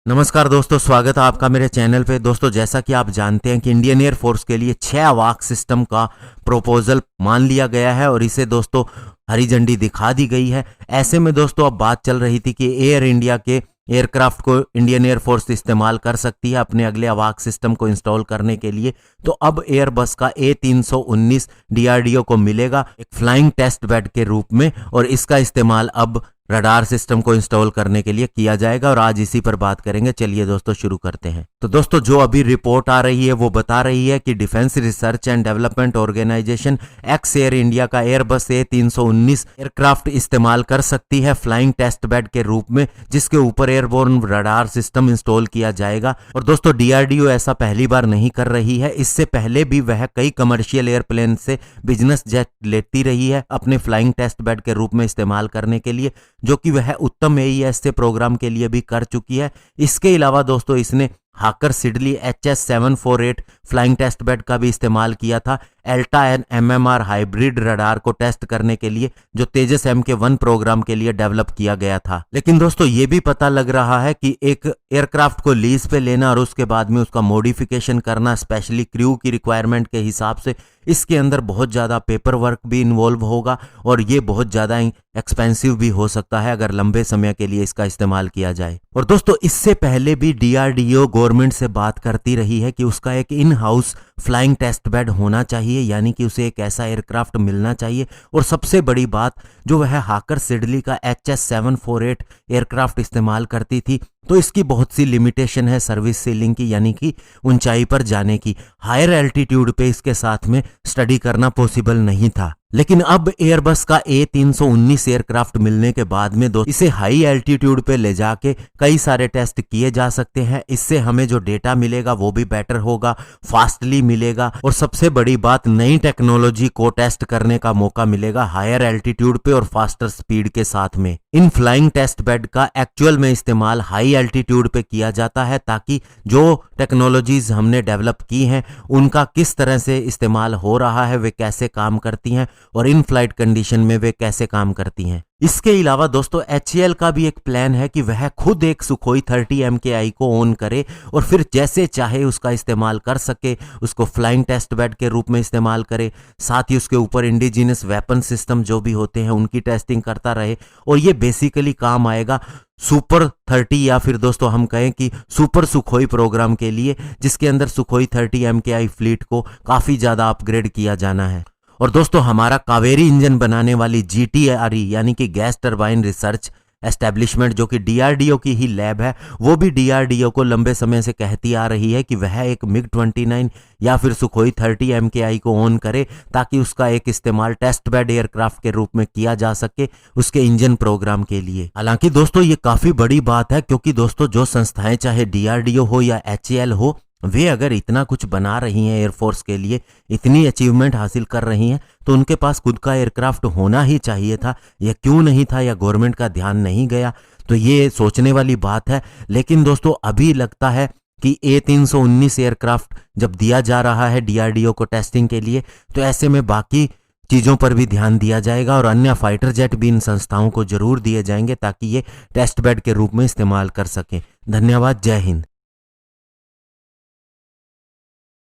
नमस्कार दोस्तों, स्वागत है आपका मेरे चैनल पे। दोस्तों, जैसा कि आप जानते हैं कि इंडियन एयरफोर्स के लिए 6 अवाक सिस्टम का प्रपोजल मान लिया गया है और इसे दोस्तों हरी झंडी दिखा दी गई है। ऐसे में दोस्तों अब बात चल रही थी कि एयर इंडिया के एयरक्राफ्ट को इंडियन एयरफोर्स इस्तेमाल कर सकती है अपने अगले अवाक सिस्टम को इंस्टॉल करने के लिए। तो अब एयरबस का A319 डीआरडीओ को मिलेगा एक फ्लाइंग टेस्ट बेड के रूप में, और इसका इस्तेमाल अब रडार सिस्टम को इंस्टॉल करने के लिए किया जाएगा और आज इसी पर बात करेंगे। चलिए दोस्तों शुरू करते हैं। तो दोस्तों, जो अभी रिपोर्ट आ रही है वो बता रही है कि defence research and development organisation ex Air India का एयरबस A319 एयरक्राफ्ट इस्तेमाल कर सकती है फ्लाइंग टेस्ट बेड के रूप में, जिसके ऊपर एयरबोर्न रडार सिस्टम इंस्टॉल किया जाएगा। और दोस्तों, डीआरडीओ ऐसा पहली बार नहीं कर रही है। इससे पहले भी वह कई कमर्शियल एयरप्लेन से बिजनेस जेट लेती रही है अपने फ्लाइंग टेस्ट बेड के रूप में इस्तेमाल करने के लिए, जो कि वह उत्तम AES से प्रोग्राम के लिए भी कर चुकी है। इसके अलावा दोस्तों इसने Hawker Siddeley HS748 flying test bed का भी इस्तेमाल किया था Elta and MMR hybrid radar को टेस्ट करने के लिए, जो तेजस MK1 प्रोग्राम के लिए डेवलप किया गया था। लेकिन दोस्तों ये भी पता लग रहा है कि एक एयरक्राफ्ट को लीज पे लेना और उसके बाद में उसका मॉडिफिकेशन करना, स्पेशली क्रू की रिक्वायरमेंट के हिसाब से, इसके अंदर बहुत ज़्यादा पेपर वर्क भी इन्वॉल्व होगा और ये बहुत ज़्यादा एक्सपेंसिव भी हो सकता है अगर लंबे समय के लिए इसका इस्तेमाल किया जाए। और दोस्तों इससे पहले भी डीआरडीओ गवर्नमेंट से बात करती रही है कि उसका एक in house flying test bed होना चाहिए, यानी कि उसे एक ऐसा एयरक्राफ्ट मिलना चाहिए। और सबसे बड़ी बात, जो वह हाकर सिडली का HS748 एयरक्राफ्ट इस्तेमाल करती थी, तो इसकी बहुत सी लिमिटेशन है सर्विस सीलिंग की, यानी कि ऊंचाई पर जाने की। हायर एल्टीट्यूड पे इसके साथ में स्टडी करना पॉसिबल नहीं था। लेकिन अब एयरबस का A319 एयरक्राफ्ट मिलने के बाद में इसे हाई एल्टीट्यूड पे ले जाके कई सारे टेस्ट किए जा सकते हैं। इससे हमें जो डेटा मिलेगा वो भी बेटर होगा, फास्टली मिलेगा, और सबसे बड़ी बात, नई टेक्नोलॉजी को टेस्ट करने का मौका मिलेगा हायर एल्टीट्यूड पे और फास्टर स्पीड के साथ में। इन फ्लाइंग टेस्ट बेड का एक्चुअल में इस्तेमाल हाई एल्टीट्यूड पे किया जाता है, ताकि जो टेक्नोलॉजीज हमने डेवलप की हैं उनका किस तरह से इस्तेमाल हो रहा है, वे कैसे काम करती हैं और इन फ्लाइट कंडीशन में वे कैसे काम करती हैं। इसके अलावा दोस्तों HAL का भी एक प्लान है कि वह खुद एक सुखोई 30 MKI को ओन करे और फिर जैसे चाहे उसका इस्तेमाल कर सके, उसको फ्लाइंग टेस्ट बेड के रूप में इस्तेमाल करे, साथ ही उसके ऊपर इंडिजिनस वेपन सिस्टम जो भी होते हैं उनकी टेस्टिंग करता रहे। और ये बेसिकली काम आएगा सुपर 30 या फिर दोस्तों हम कहें कि सुपर सुखोई प्रोग्राम के लिए, जिसके अंदर सुखोई 30 MKI फ्लीट को काफ़ी ज़्यादा अपग्रेड किया जाना है। और दोस्तों हमारा कावेरी इंजन बनाने वाली GTRE यानी कि गैस टरबाइन रिसर्च एस्टेब्लिशमेंट, जो कि डीआरडीओ की ही लैब है, वो भी डीआरडीओ को लंबे समय से कहती आ रही है कि वह एक MiG-29 या फिर सुखोई 30 MKI को ओन करे, ताकि उसका एक इस्तेमाल टेस्ट बेड एयरक्राफ्ट के रूप में किया जा सके उसके इंजन प्रोग्राम के लिए। हालांकि दोस्तों ये काफ़ी बड़ी बात है, क्योंकि दोस्तों जो संस्थाएं, चाहे डीआरडीओ हो या HAL हो, वे अगर इतना कुछ बना रही हैं एयरफोर्स के लिए, इतनी अचीवमेंट हासिल कर रही हैं, तो उनके पास खुद का एयरक्राफ्ट होना ही चाहिए था। यह क्यों नहीं था, या गवर्नमेंट का ध्यान नहीं गया, तो ये सोचने वाली बात है। लेकिन दोस्तों अभी लगता है कि A319 एयरक्राफ्ट जब दिया जा रहा है डीआरडीओ को टेस्टिंग के लिए, तो ऐसे में बाकी चीज़ों पर भी ध्यान दिया जाएगा और अन्य फाइटर जेट भी इन संस्थाओं को जरूर दिए जाएंगे, ताकि ये टेस्ट बेड के रूप में इस्तेमाल कर सकें। धन्यवाद। जय हिंद।